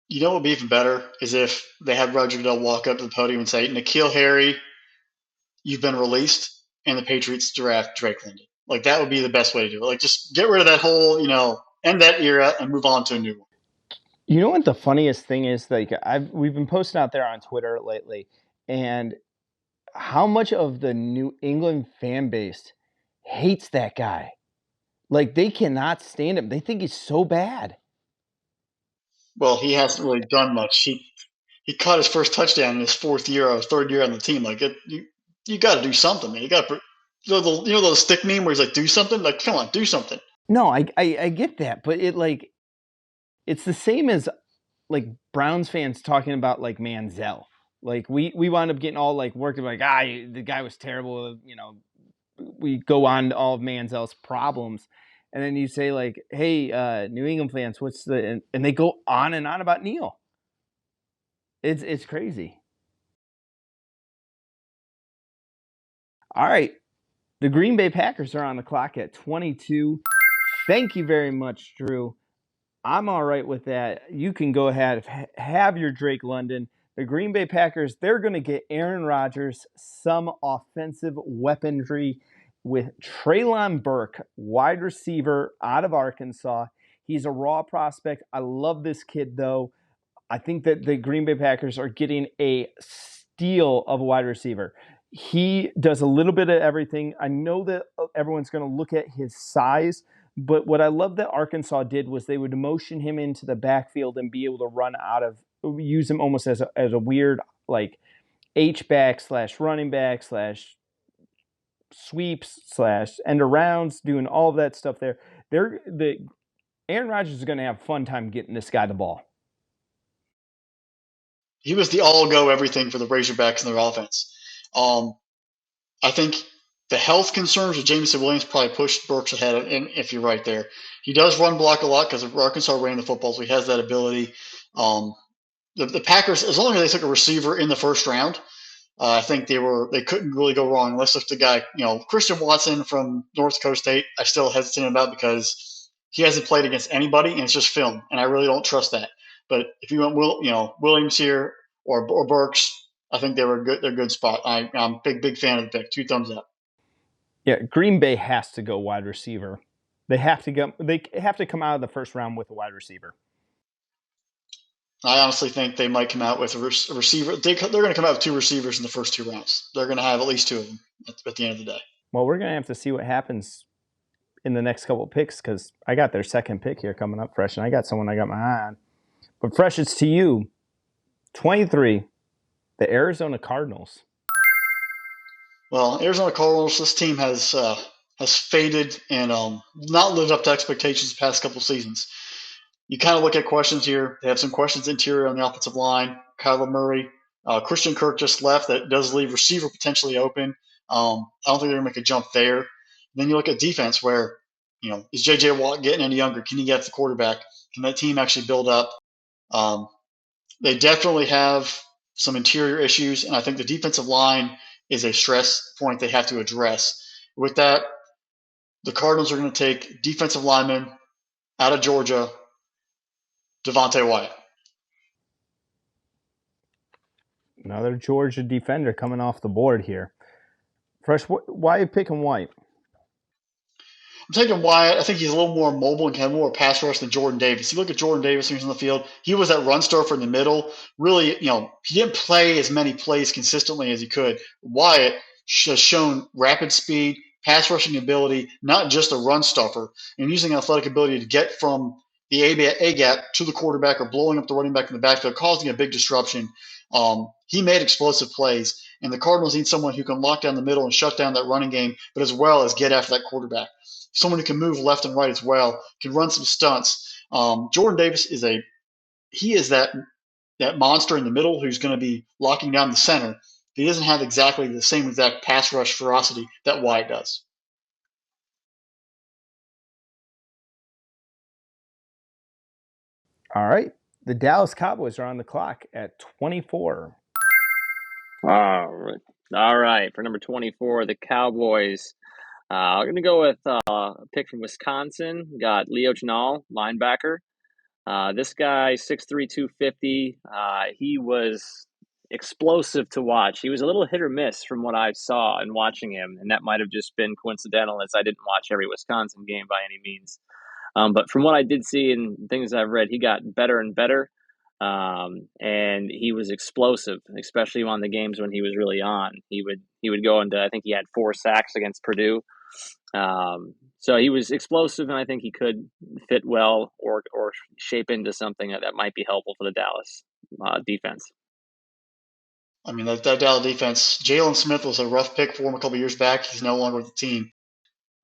You know what would be even better is if they had Roger Goodell walk up to the podium and say, N'Keal Harry, you've been released, and the Patriots draft Drake London. Like, that would be the best way to do it. Like, just get rid of that whole, end that era and move on to a new one. You know what the funniest thing is? Like, we've been posting out there on Twitter lately, and how much of the New England fan base hates that guy. Like, they cannot stand him. They think he's so bad. Well, he hasn't really done much. He caught his first touchdown in his third year on the team. Like, you got to do something, man. You got to, the stick meme where he's like, do something. Like, come on, do something. No, I get that, but it's the same as like Browns fans talking about like Manziel. Like we wound up getting all like worked like the guy was terrible. We go on to all of Manziel's problems, and then you say like, hey, New England fans, and they go on and on about Neil. It's crazy. All right, the Green Bay Packers are on the clock at 22. Thank you very much, Drew. I'm all right with that. You can go ahead, have your Drake London. The Green Bay Packers, they're going to get Aaron Rodgers some offensive weaponry with Treylon Burke, wide receiver out of Arkansas. He's a raw prospect. I love this kid, though. I think that the Green Bay Packers are getting a steal of a wide receiver. He does a little bit of everything. I know that everyone's going to look at his size, but what I love that Arkansas did was they would motion him into the backfield and be able to use him almost as a weird like H-back / running back / sweeps / end arounds, doing all of that stuff there. Aaron Rodgers is going to have a fun time getting this guy the ball. He was the all-go everything for the Razorbacks in their offense. I think the health concerns with Jameson Williams probably pushed Burks ahead, and if you're right there. He does run block a lot because Arkansas ran the football, so he has that ability. The Packers, as long as they took a receiver in the first round, I think they couldn't really go wrong. Unless if the guy, Christian Watson from North Dakota State, I still hesitate about because he hasn't played against anybody, and it's just film, and I really don't trust that. But if you went, Williams here or Burks, I think they're a good spot. I'm a big fan of the pick. 2 thumbs up. Yeah, Green Bay has to go wide receiver. They have to come out of the first round with a wide receiver. I honestly think they might come out with a receiver. They're going to come out with 2 receivers in the first 2 rounds. They're going to have at least 2 of them at the end of the day. Well, we're going to have to see what happens in the next couple of picks because I got their second pick here coming up, Fresh, and I got someone I got my eye on. But Fresh, it's to you. 23, the Arizona Cardinals. Well, Arizona Cardinals, this team has faded and not lived up to expectations the past couple seasons. You kind of look at questions here. They have some questions interior on the offensive line. Kyler Murray, Christian Kirk just left. That does leave receiver potentially open. I don't think they're going to make a jump there. Then you look at defense where, is J.J. Watt getting any younger? Can he get to the quarterback? Can that team actually build up? They definitely have some interior issues, and I think the defensive line is a stress point they have to address. With that, the Cardinals are going to take defensive lineman out of Georgia, Devontae Wyatt. Another Georgia defender coming off the board here. Fresh, why are you picking White? I'm taking Wyatt. I think he's a little more mobile and can have more pass rush than Jordan Davis. You look at Jordan Davis when he's on the field, he was that run stuffer in the middle. Really, he didn't play as many plays consistently as he could. Wyatt has shown rapid speed, pass rushing ability, not just a run stuffer, and using athletic ability to get from the A gap to the quarterback or blowing up the running back in the backfield, causing a big disruption. He made explosive plays, and the Cardinals need someone who can lock down the middle and shut down that running game, but as well as get after that quarterback. Someone who can move left and right as well, can run some stunts. Jordan Davis is that monster in the middle who's going to be locking down the center. He doesn't have exactly the same exact pass rush ferocity that Wyatt does. All right. The Dallas Cowboys are on the clock at 24. All right. For number 24, the Cowboys. I'm going to go with a pick from Wisconsin. We got Leo Chenal, linebacker. This guy, 6'3", 250. He was explosive to watch. He was a little hit or miss from what I saw in watching him, and that might have just been coincidental, as I didn't watch every Wisconsin game by any means. But from what I did see and things I've read, he got better and better, and he was explosive, especially on the games when he was really on. He would go into, I think he had 4 sacks against Purdue. So he was explosive, and I think he could fit well or shape into something that might be helpful for the Dallas defense. I mean, that Dallas defense, Jalen Smith was a rough pick for him a couple years back. He's no longer with the team.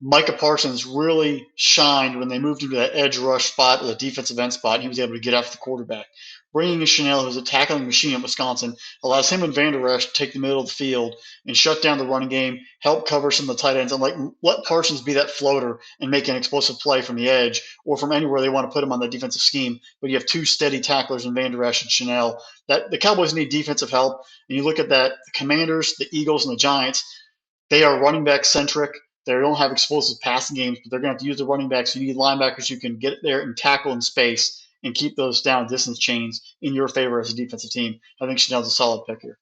Micah Parsons really shined when they moved into that edge rush spot or the defensive end spot, and he was able to get after the quarterback. Bringing in Chenal, who's a tackling machine at Wisconsin, allows him and Van Der Esch to take the middle of the field and shut down the running game, help cover some of the tight ends, and let Parsons be that floater and make an explosive play from the edge or from anywhere they want to put him on the defensive scheme. But you have 2 steady tacklers in Van Der Esch and Chenal. That the Cowboys need defensive help. And you look at that, the Commanders, the Eagles, and the Giants, they are running back centric. They don't have explosive passing games, but they're going to have to use the running backs. You need linebackers who can get there and tackle in space and keep those down distance chains in your favor as a defensive team. I think Chenal's a solid pick here.